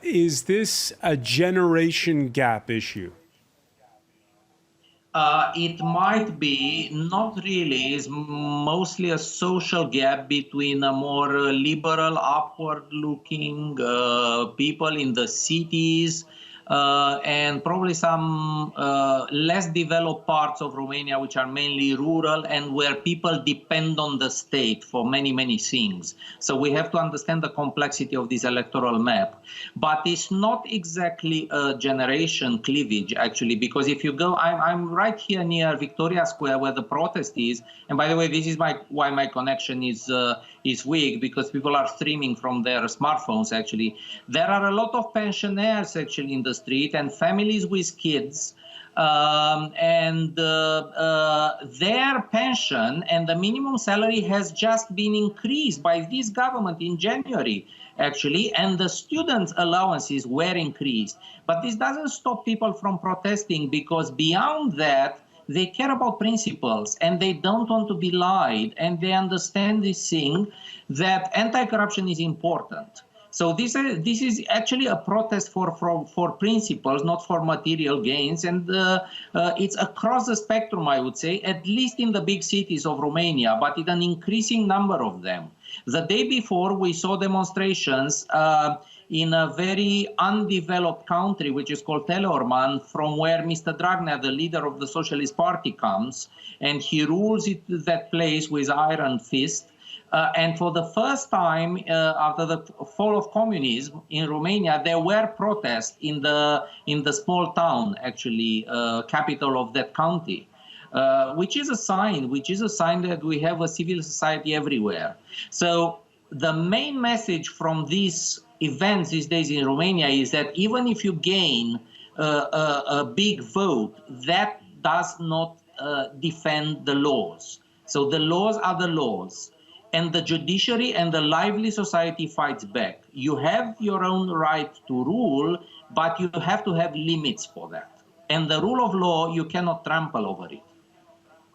Is this a generation gap issue? It might be, not really. It's mostly a social gap between a more liberal, upward-looking people in the cities and probably some less developed parts of Romania, which are mainly rural and where people depend on the state for many, many things. So we have to understand the complexity of this electoral map. But it's not exactly a generation cleavage, actually, because if you go, I'm right here near Victoria Square where the protest is. And by the way, this is why my connection is weak, because people are streaming from their smartphones, actually. There are a lot of pensioners, actually, in the street and families with kids. Their pension and the minimum salary has just been increased by this government in January, actually, and the students' allowances were increased. But this doesn't stop people from protesting, because beyond that, they care about principles and they don't want to be lied, and they understand this thing that anti-corruption is important. So this is actually a protest for principles, not for material gains, and it's across the spectrum, I would say, at least in the big cities of Romania, but in an increasing number of them. The day before, we saw demonstrations in a very undeveloped country, which is called Teleorman, from where Mr. Dragnea, the leader of the Socialist Party, comes, and he rules that place with iron fist. And for the first time after the fall of communism in Romania, there were protests in the small town, actually, capital of that county, which is a sign that we have a civil society everywhere. So the main message from these events these days in Romania is that even if you gain a big vote, that does not defend the laws. So the laws are the laws. And the judiciary and the lively society fights back. You have your own right to rule, but you have to have limits for that. And the rule of law, you cannot trample over it.